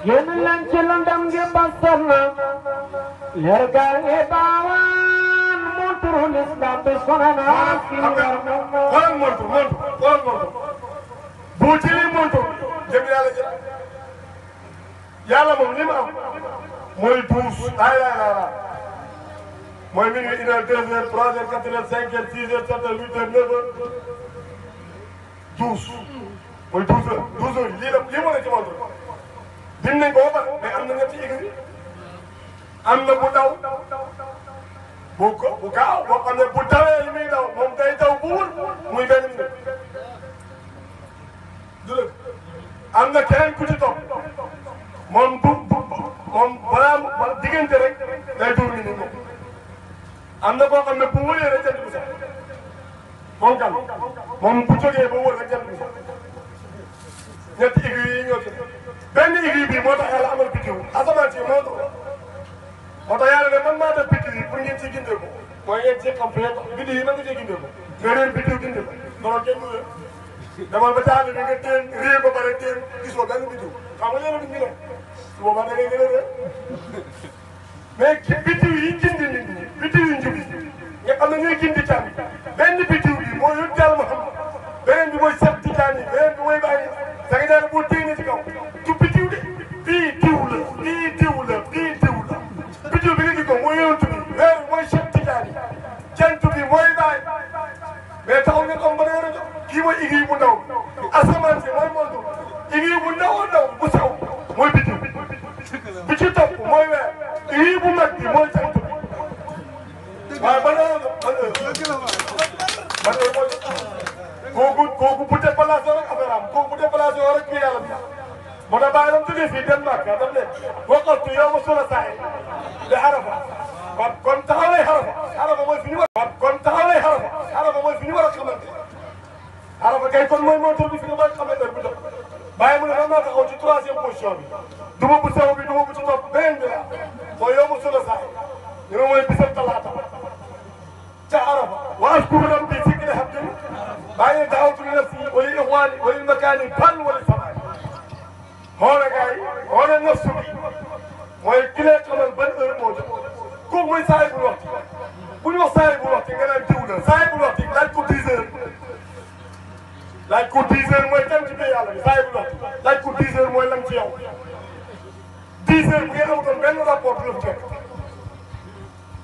génn leen ci lëndëm gi basal na leer gaa ngi baawaan monturu l'islam bi sona na xoolal montu bu ci lii montu jëm yàlla moom li mu am mooy 12 laay mooy minuit 1 heure 2 heures 3 heures 4 heures 5 heures 6 heures 7 heures 8 heures 9 heures 12 mooy 12 heures 12 heures lii moo ne ci montu dim nañ ko ba pare mais am na ñetti écurie am na bu daw bu gaaw boo xam ne bu dawee li muy daw moom day daw bu wul muy benn minute du dëgg am na keneen ku ci topp moom balaa diggante rek day dóor ni moom am na koo xam ne bu wëlee rek jant bi sax moom bu jógee ba wër rek jant bi sax ñetti écurie yi ñoo ci benn écurie bi moo tax yàlla amal biddiw asamaan si moo tax yàlla ne man maa def biddiw yi pour ngeen ciy gindee ko mooy ngeen ciy xam fee biddiw yi mën nga ciy gindee ko nga réer biddiw gindee ko loolu kenn du demal ba caa bi nga téen réer ba pare téen gisoo benn biddiw xam nga léeg-léeg ñu ne su boobaa da ngay gën a réer mais biddiw yi gindi nit ñi biddiw yu njub yi nga xam ne ñooy gindi caabi benn biddiw bi mooy yónni Yàlla Muhammad beneen bi mooy Seex Tijaan yi beneen bi mooy bàyyi da nga daal boo téye ci kaw du biddiw de bii diw la biddiw bi nga gis ko mooy yonent bi weer bi mooy Seex Tijaan yi jant bi mooy bàyyi mais taxul nga xam ba ne war a jox kii mooy écurie bu ndaw asamaan si mooy montu écurie bu ndaw bu sew mooy biddiw bi ci topp mooy weer écurie bu mag bi mooy jant bi waaye ban heure kooku bu déplacé rek affaire am kooku bu déplacé rek kii yàlla bi moo tax bàyyi la mu jógee fii dem Makka daf ne waqaftu yawma sulasaay li Arafa kon taxaw lay Arafa mooy fi ñu war Arafa mooy fi ñu war a xamante Arafa kay kon mooy moteur bi fi nga mën a xamee heure bu jot bàyyi mu ne man maa taxaw ci 3e position bi duma bu sew bi duma bu ci topp beneen bi la mooy yawma sulasaay ñu ne mooy bisab talaata ca Arafa wa ashkuru rabbi zikri habdin bàyyi ne da'awtu li nafsi wa li ikhwani wa lil makani bal wa li samai xoolal gars yi xoolal nafsu bi mooy ki lay xamal ban heure moo jot kooku mooy saahibul waxti bu ñu wax saahibul waxti nga naan diw la saahibul waxti laaj ko 10 heures mooy dem ci biir yàlla bi saahibul waxti laaj ko 10 heures mooy lam ci yow 10 heures bu ngeen amutoon benn rapport du la fi fekk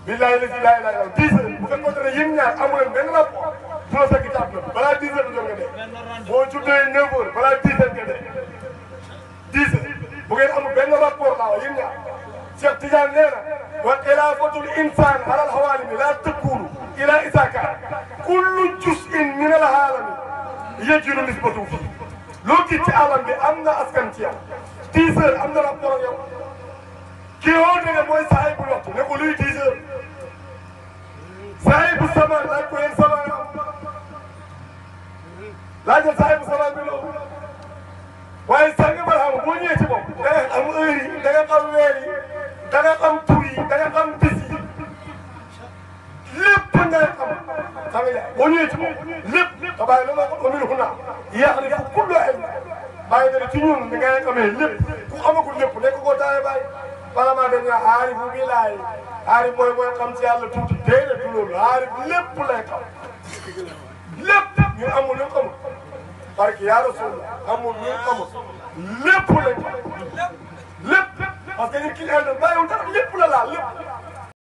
billahi la ilaha illa 10 heures bu fekkoon ne yéen ñaar amu leen benn rapport du la fekk ci àdduna balaa 10 heures du jot nga dee boo juddee 9 heures balaa 10 heures nga dee 10 heures bu ngeen amul benn rapport laa wax yéen ñaar Cheikh Tidiane nee na wa xilaafatul insaan alal xawaalimi laa takkuunu ilaa isaaka kullu juz'in min al aalami yajidu nisbatuhu fi loo gis ci alam bi am na askan ci yow 10 heures am na rapport ak yow kii woote ne mooy saahibul waxtu ne ko luy 10 heures saahibu samaan laaj ko yéen samaan am laajal saahibu samaan bi loolu waaye sang ba xam boo ñëwee ci moom da nga xam heure yi da nga xam weer yi da nga xam tur yi da nga xam bis yi lépp nga xam sang yaay boo ñëwee ci moom lépp te bàyyi la ma ko amul xunaa yéex na fu kullu ilm bàyyi na ci ñun da ngay xamee lépp ku xamagul lépp nekk koo taayee bàyyi bala maa dañ naa aarifu billaay aarif mooy xam ci yàlla tuuti déedéet du loolu aarif lépp lay xam lépp ñun amul lu xamul parce que yaa Rasulullah amul lu xamul lépp lañ xam lépp parce que nit ki ànd bàyyiwul dara lépp la laal lépp